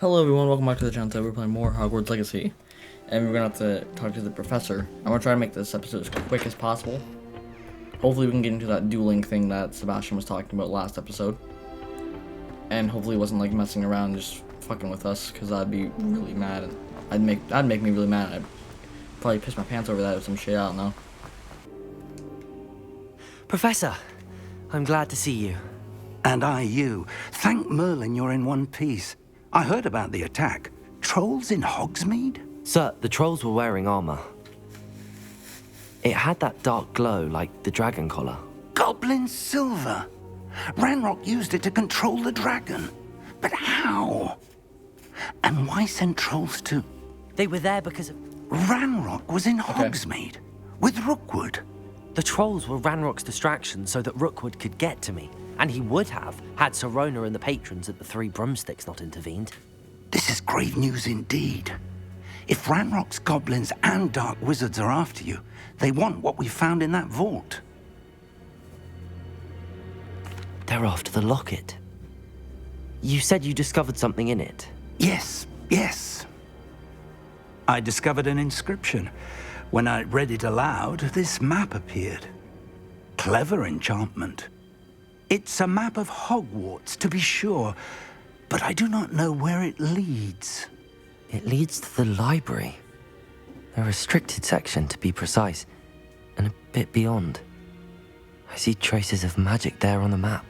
Hello everyone, welcome back to the channel. Today we're playing more Hogwarts Legacy, and we're gonna have to talk to the professor. I'm gonna try to make this episode as quick as possible. Hopefully we can get into that dueling thing that Sebastian was talking about last episode. And hopefully it wasn't like messing around, just fucking with us, because I'd be really mad. That'd make me really mad. I'd probably piss my pants over that or some shit, I don't know. Professor, I'm glad to see you. And I you. Thank Merlin you're in one piece. I heard about the attack. Trolls in Hogsmeade? Sir, the trolls were wearing armor. It had that dark glow like the dragon collar. Goblin silver. Ranrock used it to control the dragon. But how? And why send trolls to... They were there because of... Ranrock was in Hogsmeade. With Rookwood. The trolls were Ranrock's distraction so that Rookwood could get to me. And he would have, had Sirona and the patrons at the Three Broomsticks not intervened. This is grave news indeed. If Ranrock's goblins and dark wizards are after you, they want what we found in that vault. They're after the locket. You said you discovered something in it. Yes. I discovered an inscription. When I read it aloud, this map appeared. Clever enchantment. It's a map of Hogwarts, to be sure, but I do not know where it leads. It leads to the library. A restricted section, to be precise, and a bit beyond. I see traces of magic there on the map.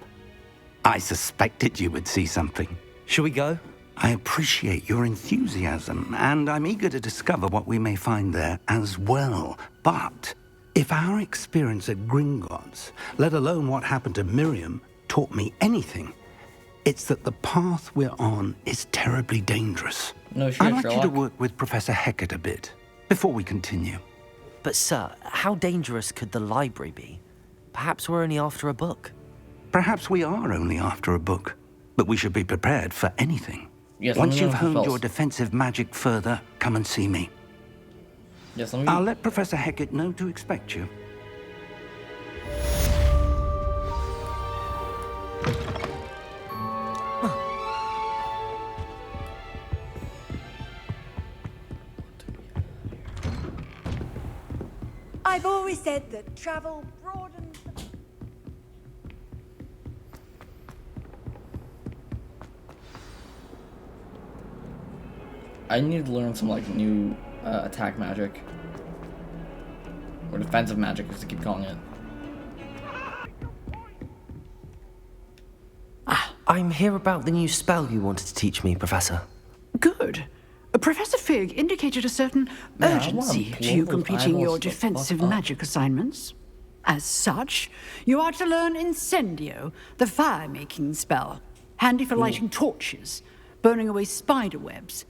I suspected you would see something. Shall we go? I appreciate your enthusiasm, and I'm eager to discover what we may find there as well. But if our experience at Gringotts, let alone what happened to Miriam, taught me anything, it's that the path we're on is terribly dangerous. No shit, I'd like you to Sherlock. work with Professor Hecat a bit, before we continue. But sir, how dangerous could the library be? Perhaps we're only after a book. Perhaps we are only after a book, but we should be prepared for anything. Yes, Once let me know you've if it honed fails. your defensive magic further, come and see me. Yes, let me... I'll let Professor Hecat know to expect you. I've always said that travel broadens the... I need to learn some like new attack magic. Or defensive magic, as they keep calling it. I'm here about the new spell you wanted to teach me, Professor. Good. Professor Fig indicated a certain Yeah, I urgency want to you global completing your eyeballs to defensive fuck up. magic assignments. As such, you are to learn Incendio, the fire-making spell, handy for lighting torches, burning away spider webs,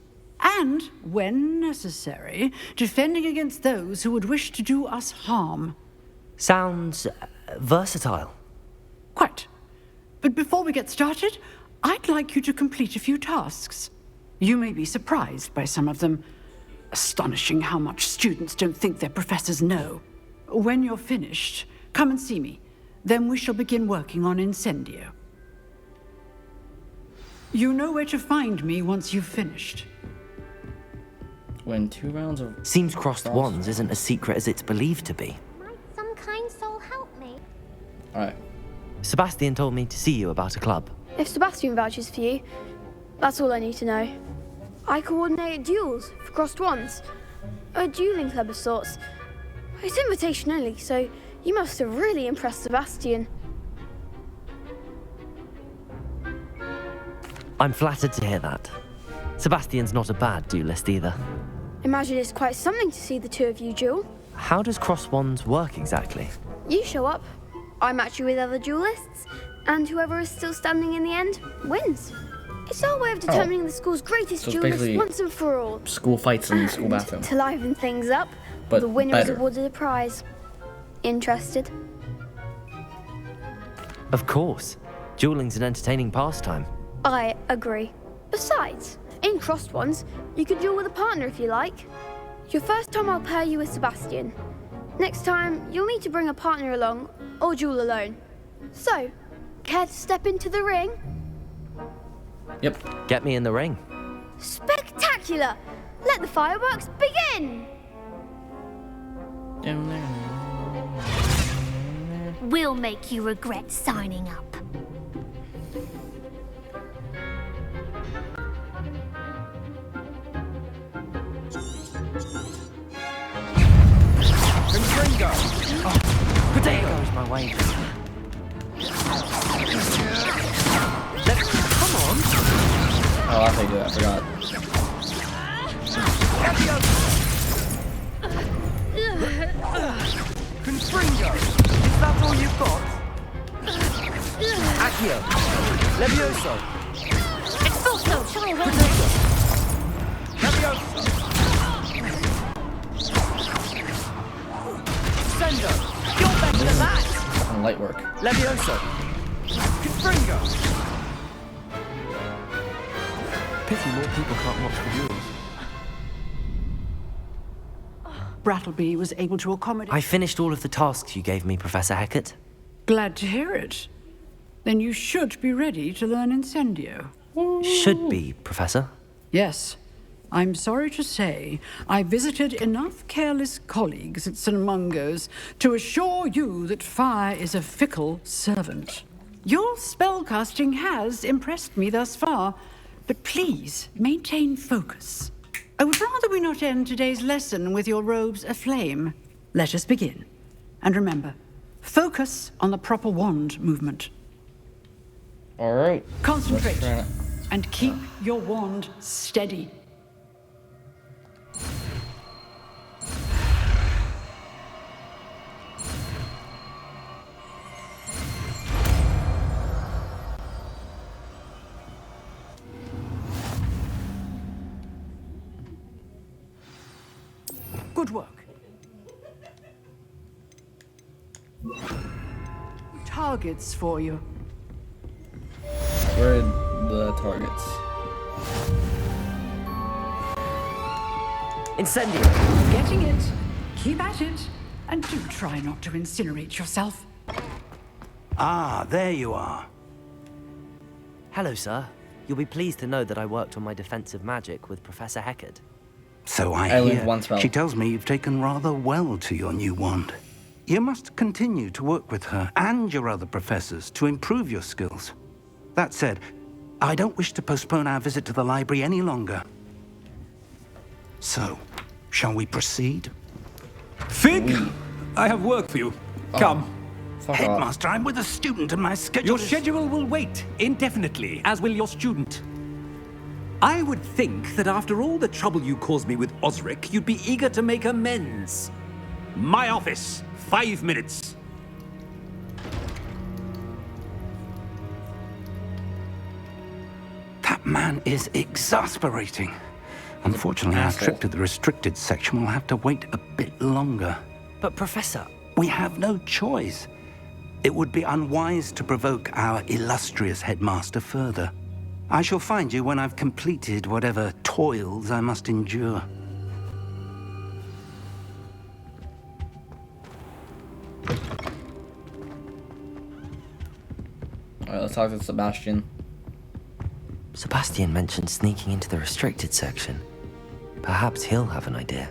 and, when necessary, defending against those who would wish to do us harm. Sounds versatile. Quite. But before we get started, I'd like you to complete a few tasks. You may be surprised by some of them. Astonishing how much students don't think their professors know. When you're finished, come and see me. Then we shall begin working on Incendio. You know where to find me once you've finished. Win 2 rounds of... Seems crossed wands isn't as secret as it's believed to be. Might some kind soul help me? Alright. Sebastian told me to see you about a club. If Sebastian vouches for you, that's all I need to know. I coordinate duels for crossed wands. A dueling club of sorts. It's invitation only, so you must have really impressed Sebastian. I'm flattered to hear that. Sebastian's not a bad duelist either. Imagine it's quite something to see the two of you duel. How does cross wands work exactly? You show up, I match you with other duelists, and whoever is still standing in the end wins. It's our way of determining the school's greatest So it's duelist basically once and for all. School fights in the school bathroom. To liven things up, But the winner better. is awarded a prize. Interested? Of course. Dueling's an entertaining pastime. I agree. Besides, in crossed ones, you can duel with a partner if you like. Your first time I'll pair you with Sebastian. Next time, you'll need to bring a partner along, or duel alone. So, care to step into the ring? Yep. Get me in the ring. Spectacular! Let the fireworks begin! We'll make you regret signing up. Potato goes my way. Come on. Oh, I think I forgot. Confringo. Is that all you've got? Accio. Levioso. Expulso, child. Levioso. Sendo. You're better than that. Fucking light work. Levioso. Confringo. Pity more people can't watch the duels. Brattleby was able to accommodate. I finished all of the tasks you gave me, Professor Hecat. Glad to hear it. Then you should be ready to learn Incendio. Should be, Professor. Yes. I'm sorry to say, I visited enough careless colleagues at St. Mungo's to assure you that fire is a fickle servant. Your spellcasting has impressed me thus far, but please maintain focus. I would rather we not end today's lesson with your robes aflame. Let us begin. And remember, focus on the proper wand movement. All right. Concentrate Let's try it. and keep your wand steady. Good work. Targets for you. Where are the targets? Incendio. Getting it. Keep at it. And do try not to incinerate yourself. Ah, there you are. Hello, sir. You'll be pleased to know that I worked on my defensive magic with Professor Hecat. So I learned hear. one spell. She tells me you've taken rather well to your new wand. You must continue to work with her and your other professors to improve your skills. That said, I don't wish to postpone our visit to the library any longer. So, shall we proceed? Fig, I have work for you. Come. Fuck off. Headmaster, I'm with a student and my schedule Your is... schedule will wait indefinitely, as will your student. I would think that after all the trouble you caused me with Osric, you'd be eager to make amends. My office, 5 minutes. That man is exasperating. Unfortunately, our asshole. trip to the restricted section will have to wait a bit longer. But, Professor, We have no choice. It would be unwise to provoke our illustrious headmaster further. I shall find you when I've completed whatever toils I must endure. All right, let's talk to Sebastian. Sebastian mentioned sneaking into the restricted section. Perhaps he'll have an idea.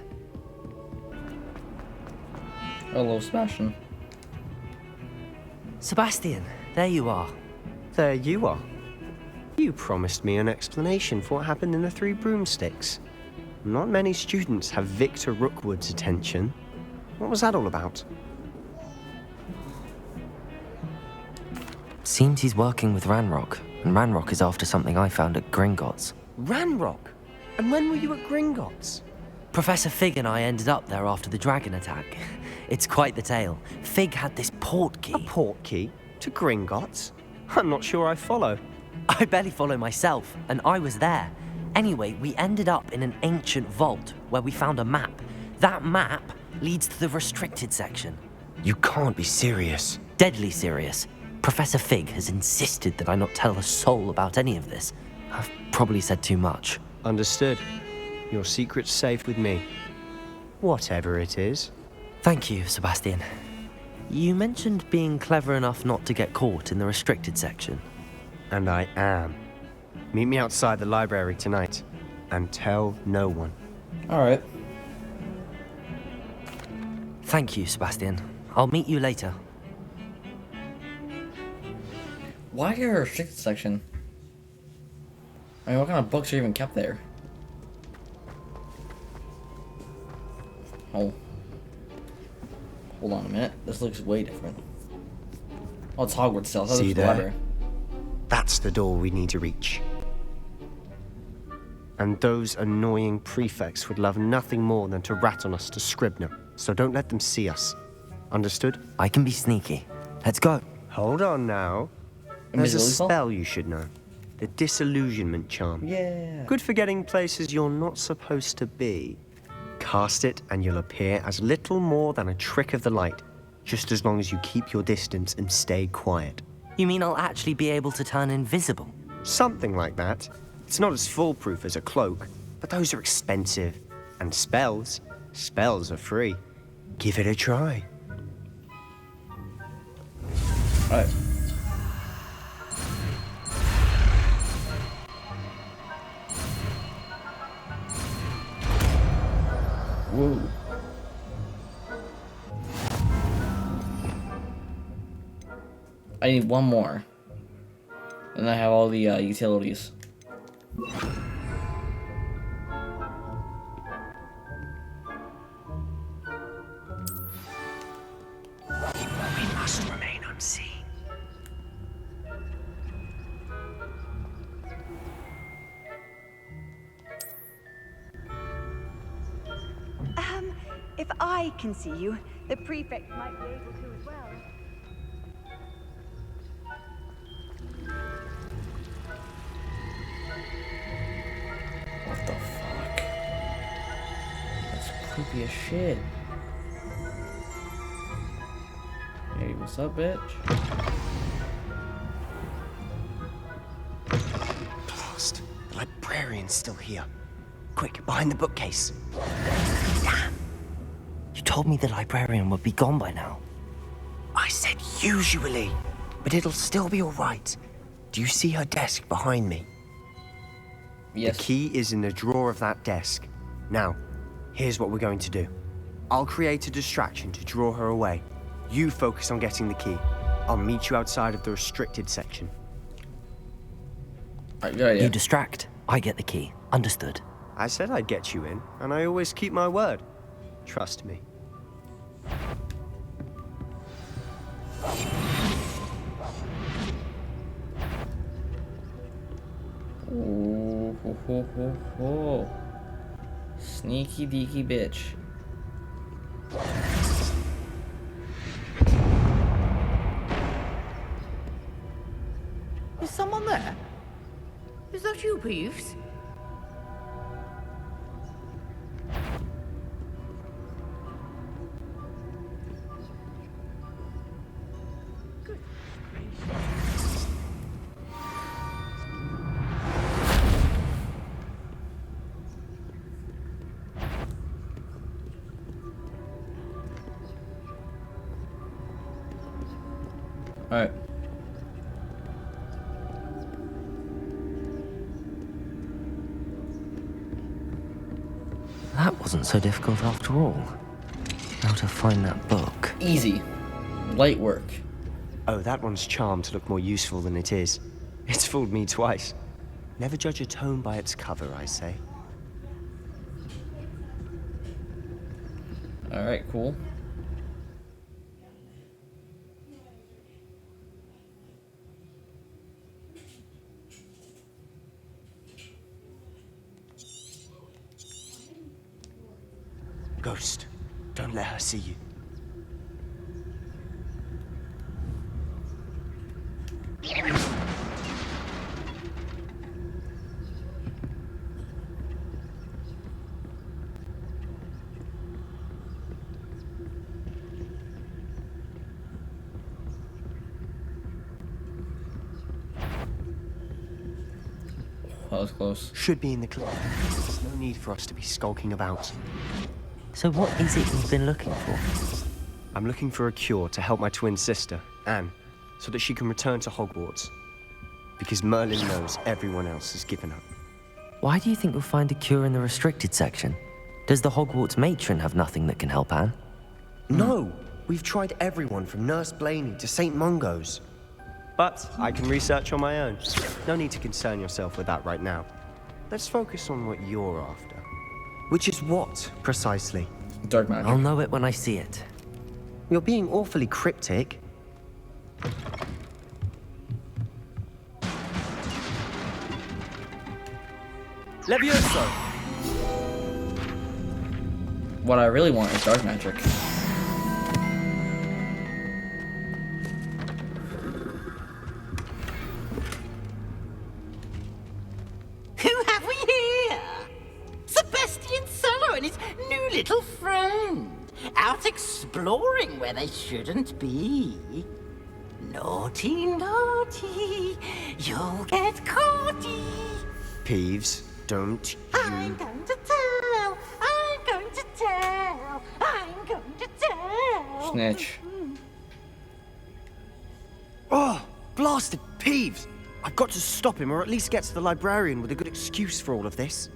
Hello, Sebastian. Sebastian, there you are. There you are. You promised me an explanation for what happened in the Three Broomsticks. Not many students have Victor Rookwood's attention. What was that all about? Seems he's working with Ranrock, and Ranrock is after something I found at Gringotts. Ranrock? And when were you at Gringotts? Professor Fig and I ended up there after the dragon attack. It's quite the tale. Fig had this port key. A port key? To Gringotts? I'm not sure I follow. I barely follow myself, and I was there. Anyway, we ended up in an ancient vault where we found a map. That map leads to the restricted section. You can't be serious. Deadly serious. Professor Fig has insisted that I not tell a soul about any of this. I've probably said too much. Understood. Your secret's safe with me. Whatever it is. Thank you, Sebastian. You mentioned being clever enough not to get caught in the restricted section. And I am. Meet me outside the library tonight. and tell no one. Alright. Thank you, Sebastian. I'll meet you later. Why a restricted section? I mean, what kind of books are even kept there? Oh. Hold on a minute. This looks way different. Oh, it's Hogwarts still. I thought it See was the there? library. That's the door we need to reach. And those annoying prefects would love nothing more than to rat on us to Scribner, so don't let them see us. Understood? I can be sneaky. Let's go. Hold on now. There's a Invisibility spell? spell you should know. The Disillusionment Charm. Yeah. Good for getting places you're not supposed to be. Cast it and you'll appear as little more than a trick of the light, just as long as you keep your distance and stay quiet. You mean I'll actually be able to turn invisible? Something like that. It's not as foolproof as a cloak, but those are expensive. And spells are free. Give it a try. Alright. Whoa. I need one more. And I have all the utilities. We must remain unseen. If I can see you, the prefect might be able to as well. What the fuck? That's creepy as shit. Hey, what's up, bitch? Blast. The librarian's still here. Quick, behind the bookcase. Damn. You told me the librarian would be gone by now. I said usually, but it'll still be all right. Do you see her desk behind me? Yes. The key is in the drawer of that desk. Now, here's what we're going to do. I'll create a distraction to draw her away. You focus on getting the key. I'll meet you outside of the restricted section. Alright, good idea. You distract, I get the key. Understood. I said I'd get you in, and I always keep my word. Trust me. Ooh, ho, ho, ho, ho. Sneaky deaky bitch. Is someone there? Is that you, Peeves? Alright. That wasn't so difficult after all. How to find that book. Easy. Light work. Oh, that one's charmed to look more useful than it is. It's fooled me twice. Never judge a tome by its cover, I say. Alright, cool. Ghost, don't let her see you. That was close. Should be in the clear. There's no need for us to be skulking about. So what is it you've been looking for? I'm looking for a cure to help my twin sister, Anne, so that she can return to Hogwarts. Because Merlin knows everyone else has given up. Why do you think you'll find a cure in the restricted section? Does the Hogwarts matron have nothing that can help Anne? No! We've tried everyone from Nurse Blaney to St. Mungo's. But I can research on my own. No need to concern yourself with that right now. Let's focus on what you're after. Which is what, precisely? Dark magic. I'll know it when I see it. You're being awfully cryptic. Levioso! What I really want is dark magic. Who have we here? Sebastian Sallow and his new little friend. Out exploring where they shouldn't be. Naughty, naughty. You'll get caughty. Peeves, don't you... I'm going to tell. I'm going to tell. I'm going to tell. Snitch. Oh, blasted Peeves! I've got to stop him, or at least get to the librarian with a good excuse for all of this.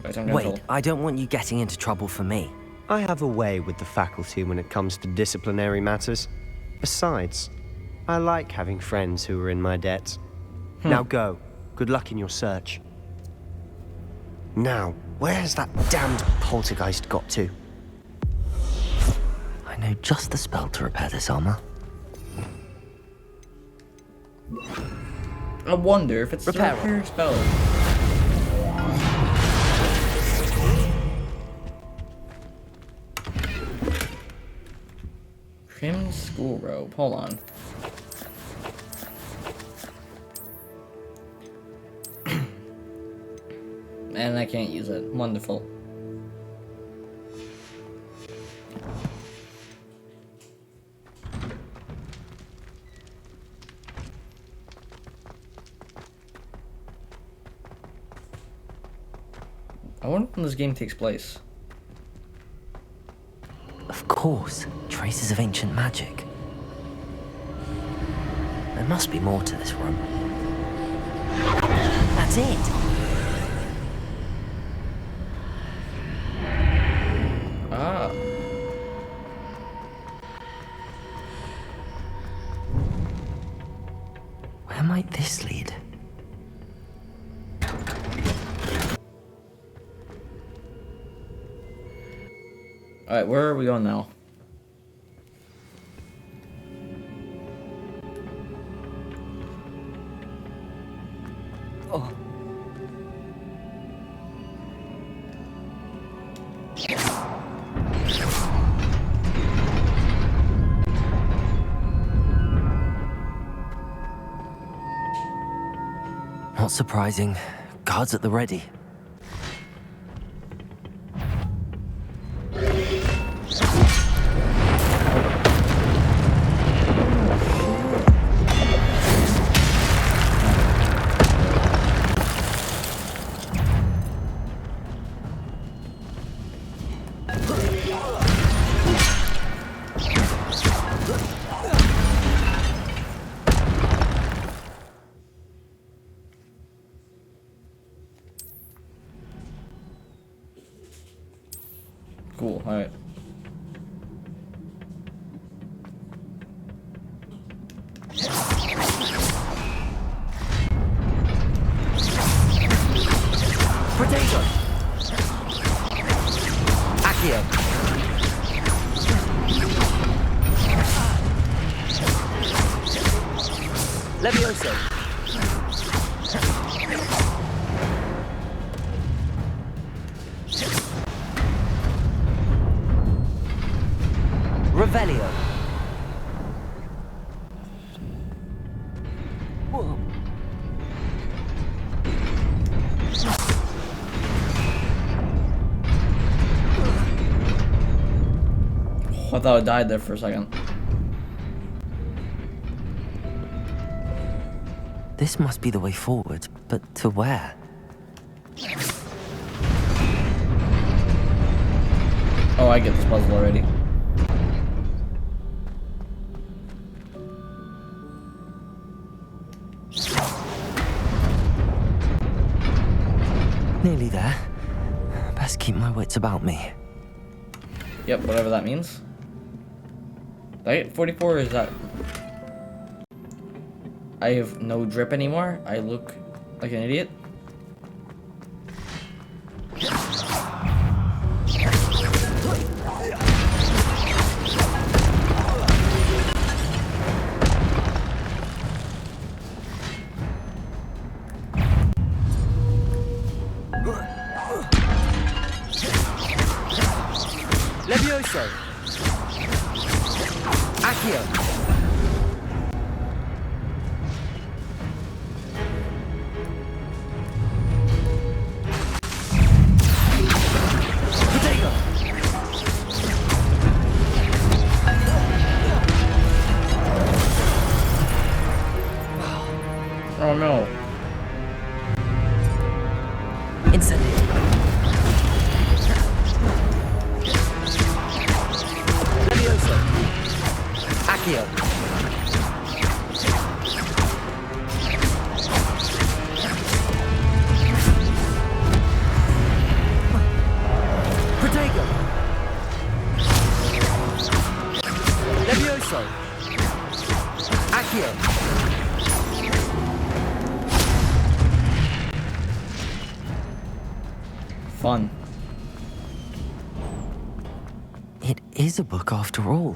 Wait, I don't want you getting into trouble for me. I have a way with the faculty when it comes to disciplinary matters. Besides, I like having friends who are in my debt. Now go. Good luck in your search. Now, where has that damned poltergeist got to? I know just the spell to repair this armor. I wonder if it's the repair spell. Trim school robe. Hold on. And I can't use it. Wonderful. I wonder when this game takes place. Of course, traces of ancient magic. There must be more to this room. That's it! Ah. Where might this lead? Alright, where are we going now? Oh. Not surprising. Guards at the ready. Cool, alright. Potato! Accio! Levioso! Revelio. Whoa. I thought I died there for a second. This must be the way forward, but to where? Oh, I get this puzzle already. Nearly there. Best keep my wits about me. Yep, whatever that means. Did I get 44 or is that... I have no drip anymore? I look like an idiot? Levioso! Accio! Protego! Oh no. Incendio. Levioso! Accio! Protego! Levioso! Accio! Fun. It is a book after all.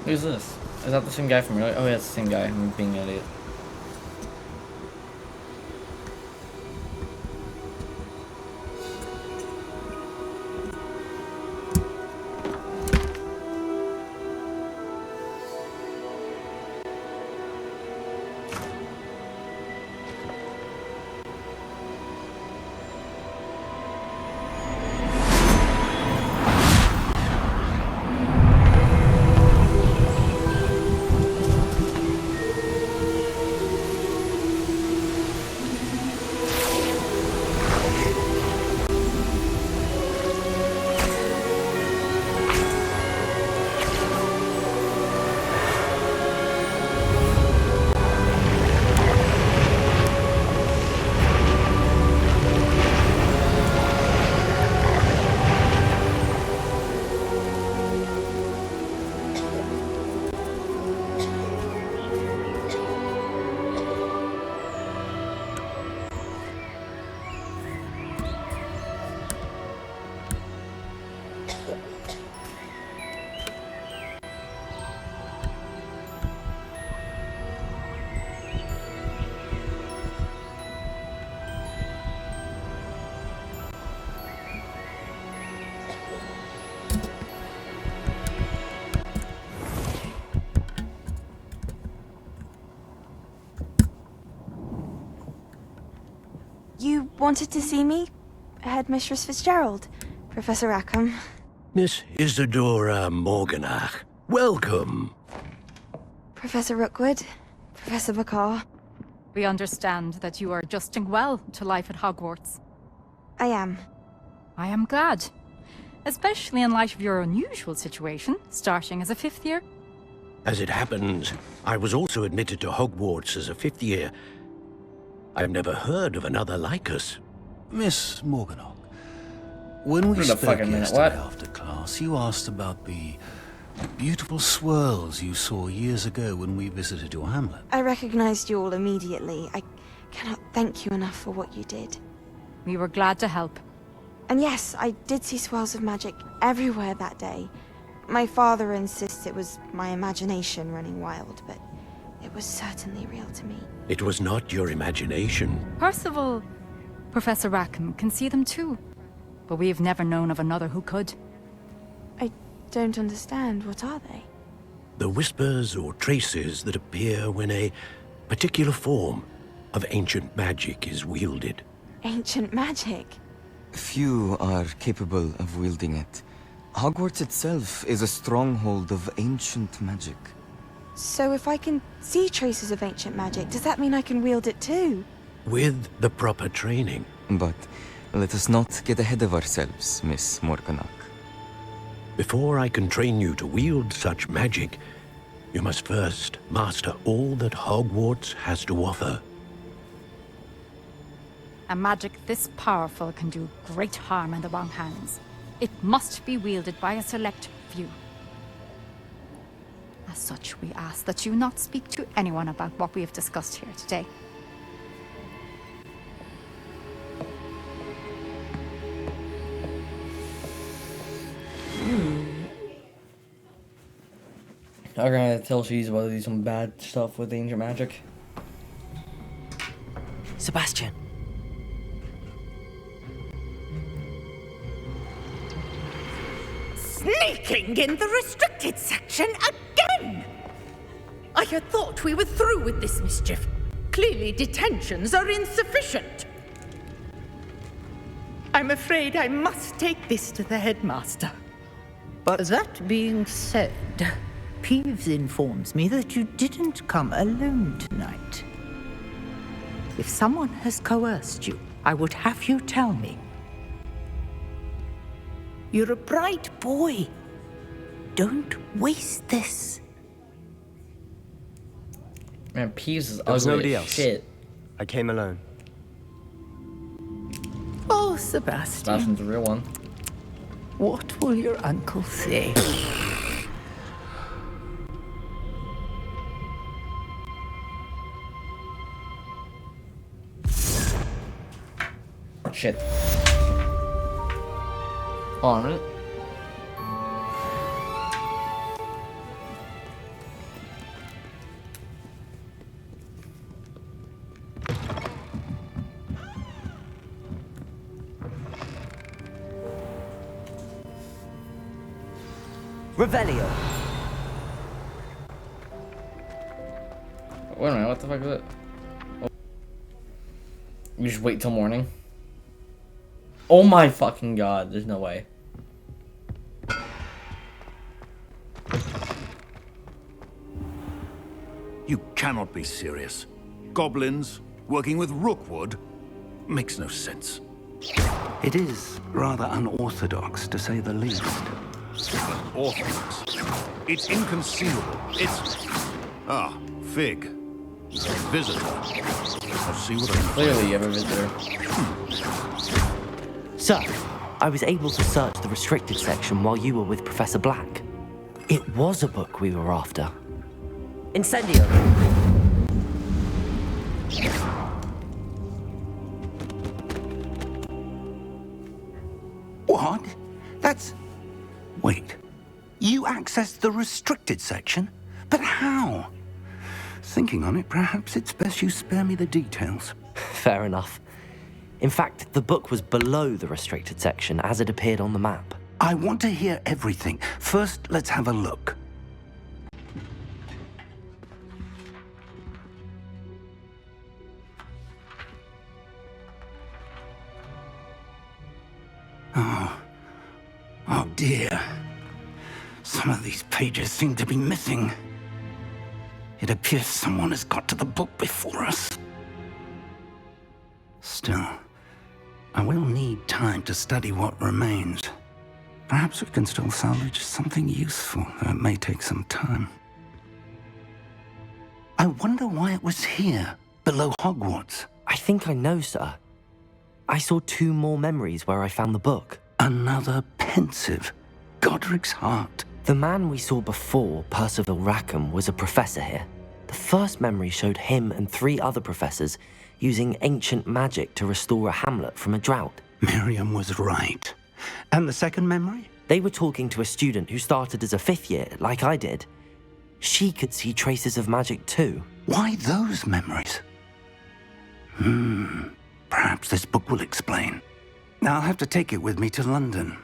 Who's this? Is that the same guy from earlier? Oh yeah, it's the same guy. I'm being an idiot. You wanted to see me? Headmistress Fitzgerald, Professor Rackham. Miss Isadora Morganach, welcome. Professor Rookwood, Professor Bakar. We understand that you are adjusting well to life at Hogwarts. I am. I am glad. Especially in light of your unusual situation, starting as a 5th year. As it happens, I was also admitted to Hogwarts as a 5th year. I've never heard of another like us. Miss Morganach, when we spoke yesterday after class, you asked about the beautiful swirls you saw years ago when we visited your hamlet. I recognized you all immediately. I cannot thank you enough for what you did. We were glad to help. And yes, I did see swirls of magic everywhere that day. My father insists it was my imagination running wild, but it was certainly real to me. It was not your imagination. Percival, Professor Rackham can see them too. but we've never known of another who could. I don't understand. What are they? The whispers or traces that appear when a particular form of ancient magic is wielded. Ancient magic? Few are capable of wielding it. Hogwarts itself is a stronghold of ancient magic. So if I can see traces of ancient magic, does that mean I can wield it too? With the proper training. But let us not get ahead of ourselves, Miss Morganach. Before I can train you to wield such magic, you must first master all that Hogwarts has to offer. A magic this powerful can do great harm in the wrong hands. It must be wielded by a select few. As such, we ask that you not speak to anyone about what we have discussed here today. I'm gonna tell she's about to do some bad stuff with ancient magic. Sebastian. Sneaking in the restricted section again! I had thought we were through with this mischief. Clearly detentions are insufficient. I'm afraid I must take this to the headmaster. But that being said, Peeves informs me that you didn't come alone tonight. If someone has coerced you, I would have you tell me. You're a bright boy. Don't waste this. Man, Peeves is There was ugly nobody as else. shit. I came alone. Oh, Sebastian. Sebastian's a real one. What will your uncle say? Shit. Hold on a minute. Revelio. Wait a minute, what the fuck is it? Oh. You just wait till morning? Oh my fucking god, there's no way. You cannot be serious. Goblins working with Rookwood makes no sense. It is rather unorthodox, to say the least. Orthodox. It's inconceivable. It's... Ah, Fig. Visitor. I'll see what I can Clearly you have a visitor. Sir, I was able to search the restricted section while you were with Professor Black. It was a book we were after. Incendio. What? That's... Wait. You accessed the restricted section? But how? Thinking on it, perhaps it's best you spare me the details. Fair enough. In fact, the book was below the restricted section as it appeared on the map. I want to hear everything. First, let's have a look. Oh dear. Some of these pages seem to be missing. It appears someone has got to the book before us. Still, I will need time to study what remains. Perhaps we can still salvage something useful, though it may take some time. I wonder why it was here, below Hogwarts. I think I know, sir. I saw 2 more memories where I found the book. Another pensive. Godric's heart. The man we saw before, Percival Rackham, was a professor here. The first memory showed him and 3 other professors using ancient magic to restore a hamlet from a drought. Miriam was right. And the second memory? They were talking to a student who started as a 5th year, like I did. She could see traces of magic too. Why those memories? Perhaps this book will explain. I'll have to take it with me to London.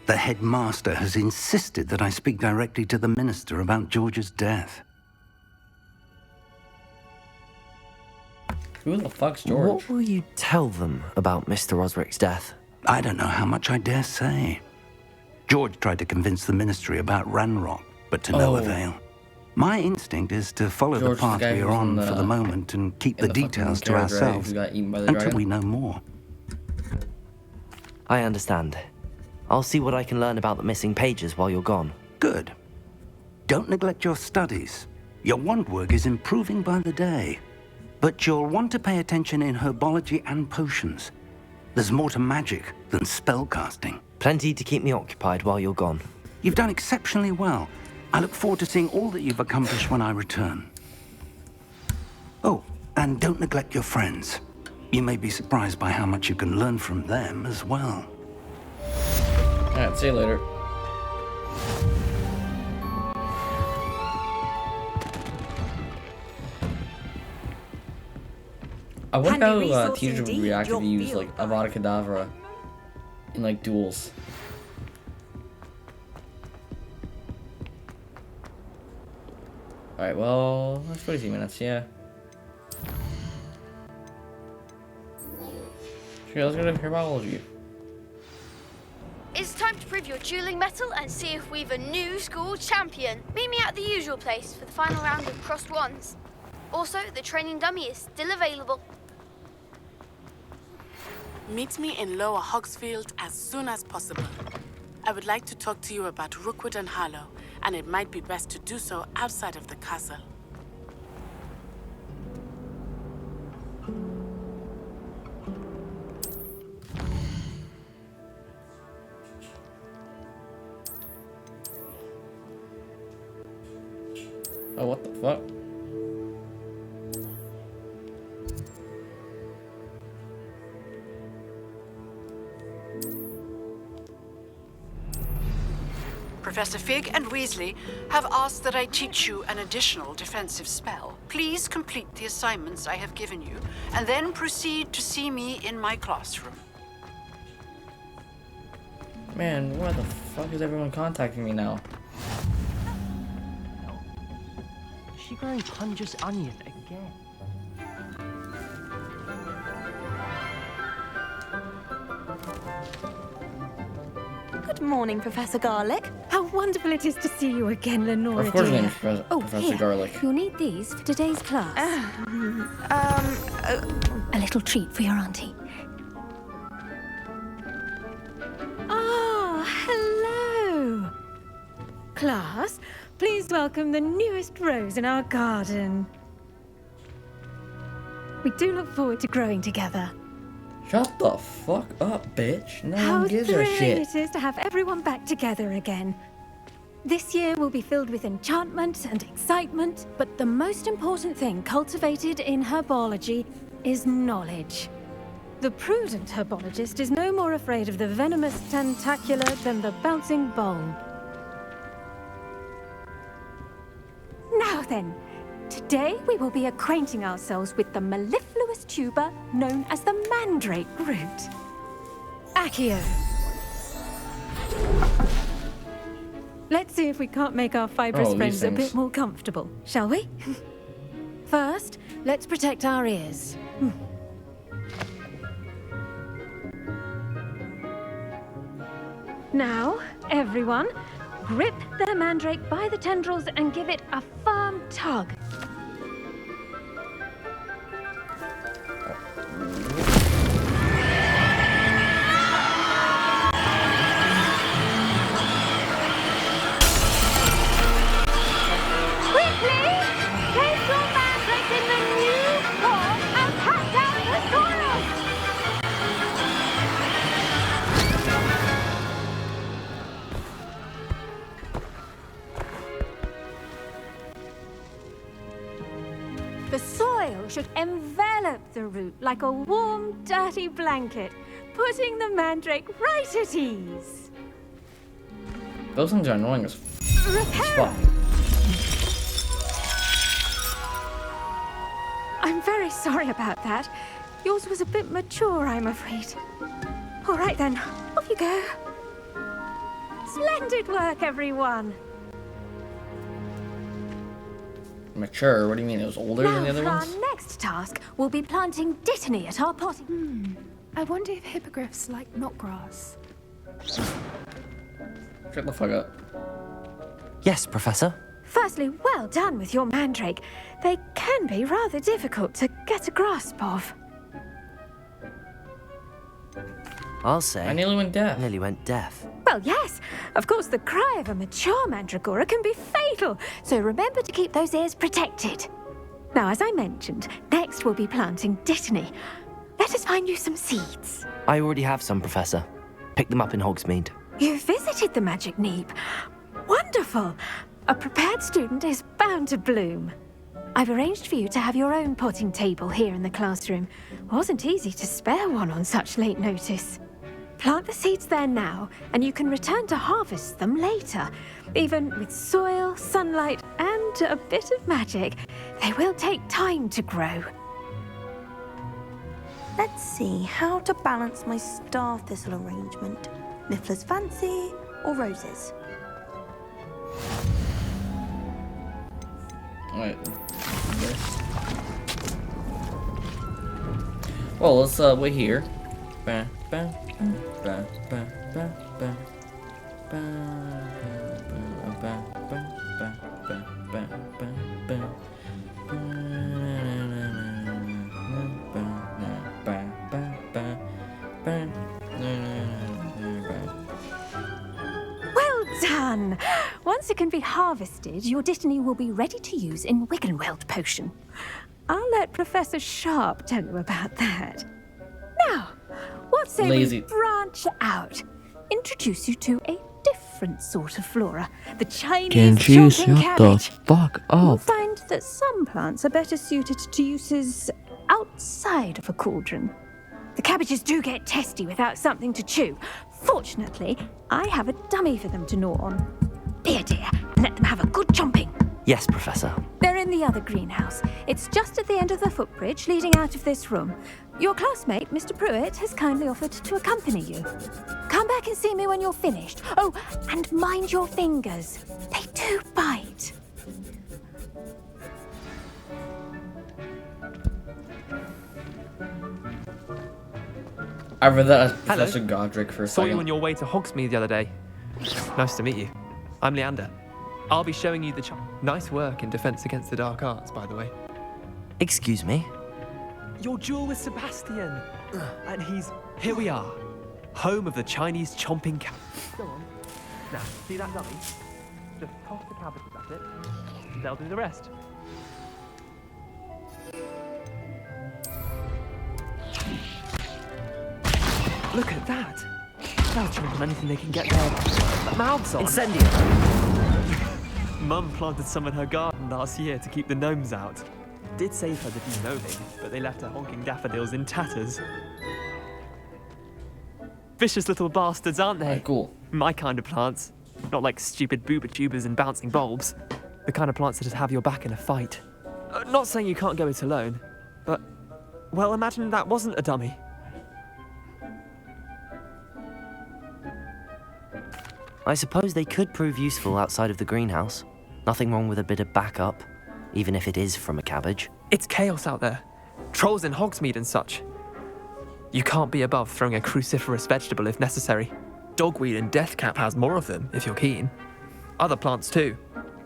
The headmaster has insisted that I speak directly to the minister about George's death. Who the fuck's George? What will you tell them about Mr. Osric's death? I don't know how much I dare say. George tried to convince the ministry about Ranrock, but to no avail. My instinct is to follow the path we are on for the moment and keep the details to ourselves until we know more. I understand. I'll see what I can learn about the missing pages while you're gone. Good. Don't neglect your studies. Your wand work is improving by the day. But you'll want to pay attention in herbology and potions. There's more to magic than spellcasting. Plenty to keep me occupied while you're gone. You've done exceptionally well. I look forward to seeing all that you've accomplished when I return. Oh, and don't neglect your friends. You may be surprised by how much you can learn from them as well. Alright, see you later. I wonder how teachers would react if you use like Avada Kedavra in like duels. Alright, well, that's 20 minutes, yeah. Sure, let's go to herbology. It's time to prove your dueling mettle and see if we've a new school champion. Meet me at the usual place for the final round of crossed wands. Also, the training dummy is still available. Meet me in Lower Hogsfield as soon as possible. I would like to talk to you about Rookwood and Harlow, and it might be best to do so outside of the castle. Oh, what the fuck? Professor Fig and Weasley have asked that I teach you an additional defensive spell. Please complete the assignments I have given you, and then proceed to see me in my classroom. Man, why the fuck is everyone contacting me now? Is she going Punja's onion again? Good morning, Professor Garlick. How wonderful it is to see you again, Lenora. Of course, dear. name's Professor here. Garlic. You'll need these for today's class. A little treat for your auntie. Ah, hello. Class, please welcome the newest rose in our garden. We do look forward to growing together. Shut the fuck up, bitch. No How one gives a thrilling shit. it is to have everyone back together again. This year will be filled with enchantment and excitement, but the most important thing cultivated in herbology is knowledge. The prudent herbologist is no more afraid of the venomous tentacular than the bouncing bulb. Now then, today we will be acquainting ourselves with the mellifluous tuber known as the mandrake root. Accio. Let's see if we can't make our fibrous friends a bit more comfortable, shall we? First, let's protect our ears. Now, everyone, grip the mandrake by the tendrils and give it a firm tug. Quickly, place your mandrake in the new form and cut down the soil. The soil should envelop the root like a warm, dirty blanket, putting the mandrake right at ease. Those things are annoying as fuck. I'm very sorry about that. Yours was a bit mature, I'm afraid. All right then, off you go. Splendid work, everyone. Mature? What do you mean? It was older than the other for ones? our next task, we'll be planting dittany at our potting. I wonder if hippogriffs like knotgrass. Shut the fuck up. Yes, Professor. Firstly, well done with your mandrake. They can be rather difficult to get a grasp of. I'll say. I nearly went deaf. Nearly went deaf. Well, yes. Of course, the cry of a mature mandragora can be fatal, so remember to keep those ears protected. Now, as I mentioned, next we'll be planting dittany. Let us find you some seeds. I already have some, Professor. Pick them up in Hogsmeade. You visited the Magic Neep. Wonderful. A prepared student is bound to bloom. I've arranged for you to have your own potting table here in the classroom. Wasn't easy to spare one on such late notice. Plant the seeds there now, and you can return to harvest them later. Even with soil, sunlight, and a bit of magic, they will take time to grow. Let's see how to balance my star thistle arrangement. Niffler's fancy or roses? Alright. Well, let's wait here. Ba, ba, ba, ba, ba, ba, ba, ba, ba, ba, ba, ba. Well done! Once it can be harvested, your dittany will be ready to use in Wiggenweld potion. I'll let Professor Sharp tell you about that. Now, what say we branch out? Introduce you to a different sort of flora, the Chinese Can't you chomping shut the cabbage. fuck You'll up? find that some plants are better suited to uses outside of a cauldron. The cabbages do get testy without something to chew. Fortunately, I have a dummy for them to gnaw on. Be a dear and let them have a good chomping. Yes, Professor. They're in the other greenhouse. It's just at the end of the footbridge leading out of this room. Your classmate, Mr. Pruitt, has kindly offered to accompany you. Come back and see me when you're finished. Oh, and mind your fingers. They do bite. I read that as Professor Godric for a Saw you second. on your way to Hogsmeade the other day. Nice to meet you. I'm Leander. I'll be showing you the nice work in Defense Against the Dark Arts, by the way. Excuse me? Your duel with Sebastian. And here we are. Home of the Chinese chomping cat. Go on. Now, see that dummy? Just toss the cabbages at it. They'll do the rest. Look at that. They'll chomp on anything they can get their mouths on. Incendio! Mum planted some in her garden last year to keep the gnomes out. Did save her the de-gnoming, but they left her honking daffodils in tatters. Vicious little bastards, aren't they? Cool. My kind of plants. Not like stupid booba tubers and bouncing bulbs. The kind of plants that just have your back in a fight. Not saying you can't go it alone, but... Well, imagine that wasn't a dummy. I suppose they could prove useful outside of the greenhouse. Nothing wrong with a bit of backup, even if it is from a cabbage. It's chaos out there. Trolls in Hogsmeade and such. You can't be above throwing a cruciferous vegetable if necessary. Dogweed and deathcap has more of them, if you're keen. Other plants too.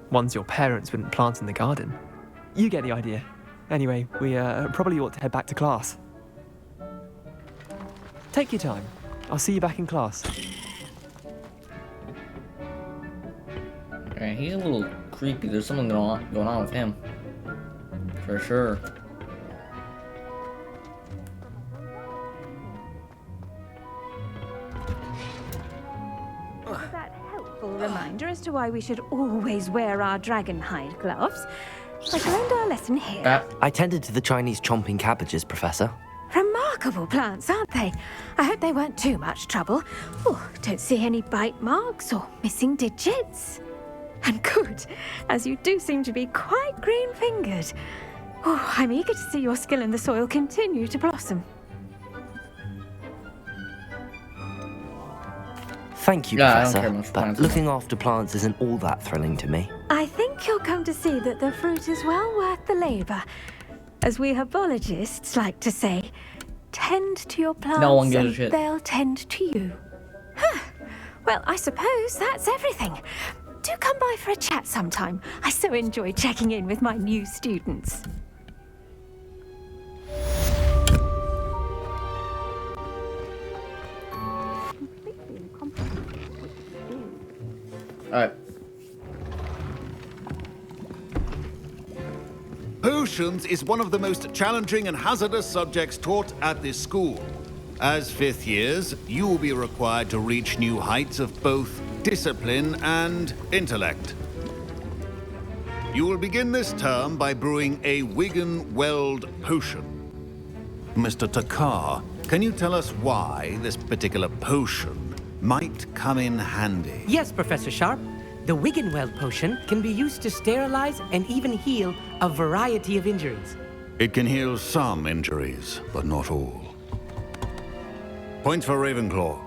Ones your parents wouldn't plant in the garden. You get the idea. Anyway, we probably ought to head back to class. Take your time. I'll see you back in class. Alright, he's a little creepy. There's something going on with him. For sure. That helpful reminder as to why we should always wear our dragonhide gloves. I shall end our lesson here. I tended to the Chinese chomping cabbages, Professor. Remarkable plants, aren't they? I hope they weren't too much trouble. Oh, don't see any bite marks or missing digits. And good, as you do seem to be quite green-fingered. Oh, I'm eager to see your skill in the soil continue to blossom. Thank you, Yeah, I don't Professor, care much for but plants. looking after plants isn't all that thrilling to me. I think you'll come to see that the fruit is well worth the labor. As we herbologists like to say, tend to your plants No one gives a and shit. they'll tend to you. Huh. Well, I suppose that's everything. Do come by for a chat sometime. I so enjoy checking in with my new students. Alright. Potions is one of the most challenging and hazardous subjects taught at this school. As fifth years, you will be required to reach new heights of both discipline and intellect. You will begin this term by brewing a Wigan-Weld potion. Mr. Takar, can you tell us why this particular potion might come in handy? Yes, Professor Sharp. The Wigan-Weld potion can be used to sterilize and even heal a variety of injuries. It can heal some injuries, but not all. Points for Ravenclaw.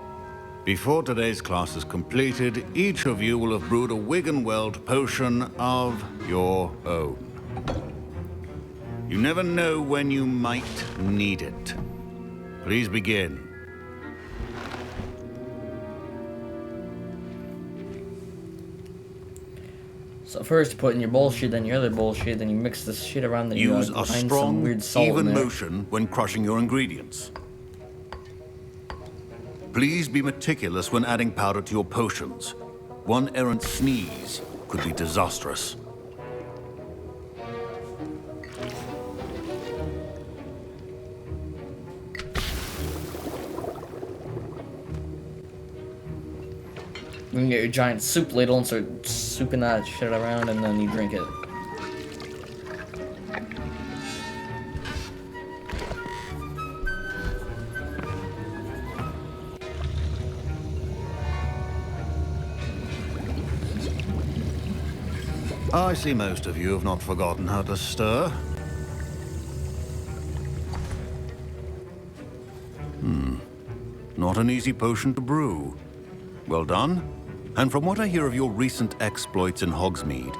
Before today's class is completed, each of you will have brewed a Wigan-Weld potion of your own. You never know when you might need it. Please begin. So first you put in your bullshit, then your other bullshit, then you mix this shit around, then Use you a find some strong, weird salt in even there. motion when crushing your ingredients. Please be meticulous when adding powder to your potions. One errant sneeze could be disastrous. You can get your giant soup ladle and start souping that shit around, and then you drink it. I see most of you have not forgotten how to stir. Not an easy potion to brew. Well done. And from what I hear of your recent exploits in Hogsmeade,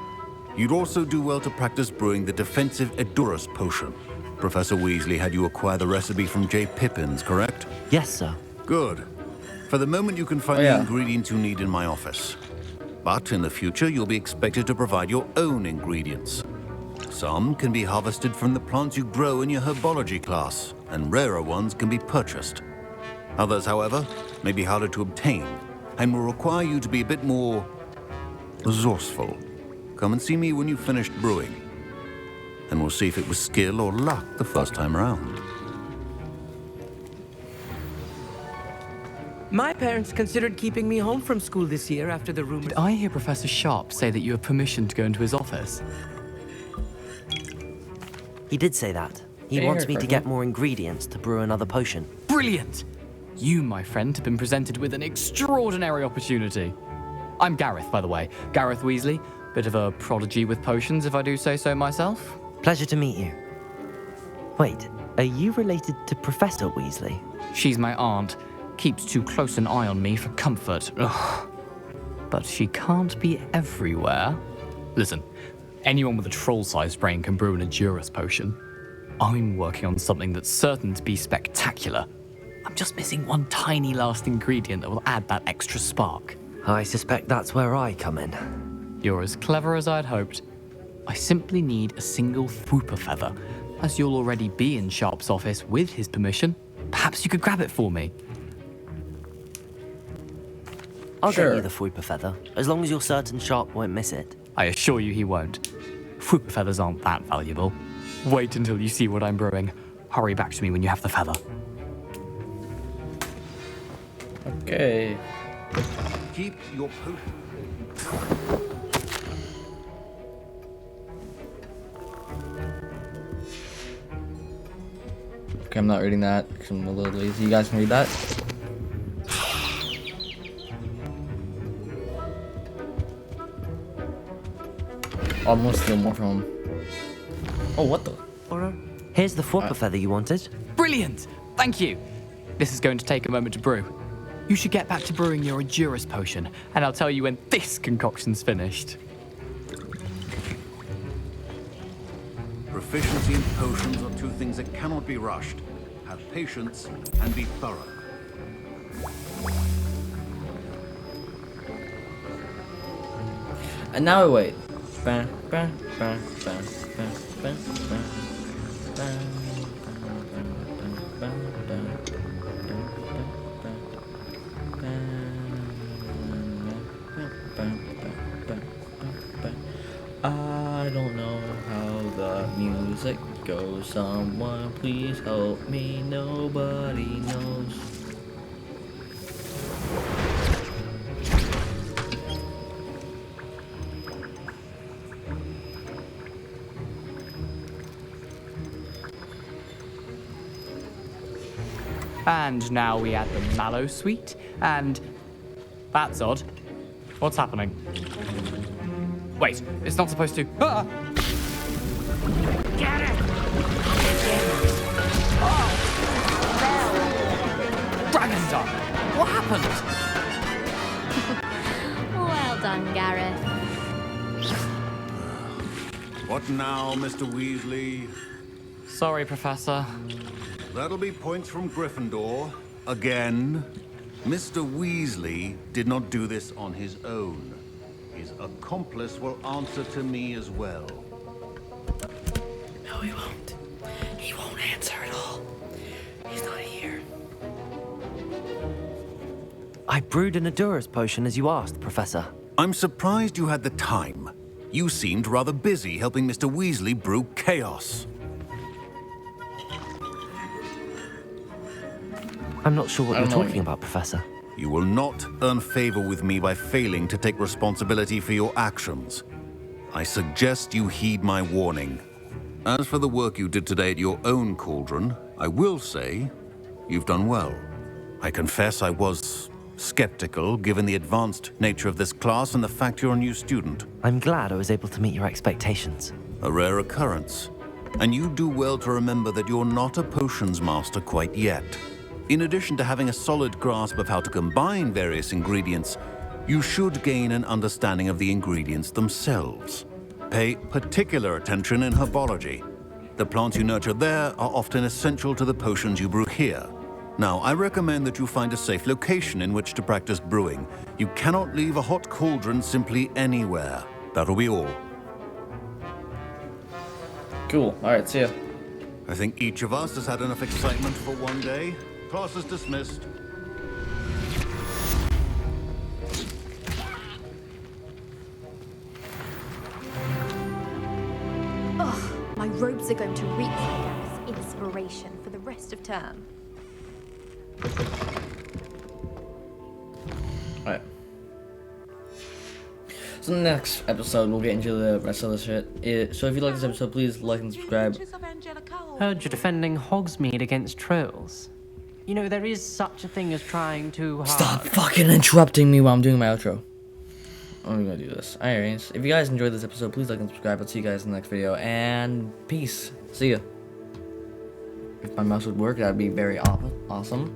you'd also do well to practice brewing the defensive Edurus potion. Professor Weasley had you acquire the recipe from J. Pippin's, correct? Yes, sir. Good. For the moment, you can find the ingredients you need in my office. But in the future, you'll be expected to provide your own ingredients. Some can be harvested from the plants you grow in your herbology class, and rarer ones can be purchased. Others, however, may be harder to obtain, and will require you to be a bit more resourceful. Come and see me when you've finished brewing, and we'll see if it was skill or luck the first time around. My parents considered keeping me home from school this year after the rumors. Did I hear Professor Sharp say that you have permission to go into his office? He did say that. He wants me to get more ingredients to brew another potion. Brilliant! You, my friend, have been presented with an extraordinary opportunity. I'm Gareth, by the way. Gareth Weasley. Bit of a prodigy with potions, if I do say so myself. Pleasure to meet you. Wait, are you related to Professor Weasley? She's my aunt. Keeps too close an eye on me for comfort. Ugh. But she can't be everywhere. Listen, anyone with a troll-sized brain can brew an Edurus potion. I'm working on something that's certain to be spectacular. I'm just missing one tiny last ingredient that will add that extra spark. I suspect that's where I come in. You're as clever as I'd hoped. I simply need a single Whooper feather. As you'll already be in Sharp's office with his permission, perhaps you could grab it for me. I'll get you the Whooper feather, as long as you're certain Sharp won't miss it. I assure you he won't. Whooper feathers aren't that valuable. Wait until you see what I'm brewing. Hurry back to me when you have the feather. Okay. Keep your potion. Okay, I'm not reading that because I'm a little lazy. You guys can read that? I'm gonna steal more from him. Oh, what the? Here's the Whooper feather you wanted. Brilliant! Thank you! This is going to take a moment to brew. You should get back to brewing your Endurance potion, and I'll tell you when this concoction's finished. Proficiency in potions are two things that cannot be rushed. Have patience and be thorough. And now we wait. Ba, ba, ba, ba, ba, ba, ba, ba, ba, I don't know how the music goes. Someone please help me. Nobody knows. And now we add the Mallow Suite, and... That's odd. What's happening? Wait, it's not supposed to... Ah! Get it! Dragon Dog! What happened? Well done, Gareth. What now, Mr. Weasley? Sorry, Professor. That'll be points from Gryffindor. Again. Mr. Weasley did not do this on his own. His accomplice will answer to me as well. No, he won't. He won't answer at all. He's not here. I brewed an Endurance potion as you asked, Professor. I'm surprised you had the time. You seemed rather busy helping Mr. Weasley brew chaos. I'm not sure what you're talking about, Professor. You will not earn favor with me by failing to take responsibility for your actions. I suggest you heed my warning. As for the work you did today at your own cauldron, I will say you've done well. I confess I was skeptical given the advanced nature of this class and the fact you're a new student. I'm glad I was able to meet your expectations. A rare occurrence. And you do well to remember that you're not a potions master quite yet. In addition to having a solid grasp of how to combine various ingredients, you should gain an understanding of the ingredients themselves. Pay particular attention in herbology. The plants you nurture there are often essential to the potions you brew here. Now, I recommend that you find a safe location in which to practice brewing. You cannot leave a hot cauldron simply anywhere. That'll be all. Cool. Alright, see ya. I think each of us has had enough excitement for one day. Class is dismissed. Ugh, my robes are going to reek like Gareth's inspiration for the rest of term. Alright. So in the next episode, we'll get into the rest of the shit. So if you like this episode, please like and subscribe. Heard you're defending Hogsmeade against trolls. You know, there is such a thing as trying too hard. Stop fucking interrupting me while I'm doing my outro. I'm gonna do this. Anyways, if you guys enjoyed this episode, please like and subscribe. I'll see you guys in the next video, and peace. See ya. If my mouse would work, that'd be very awesome.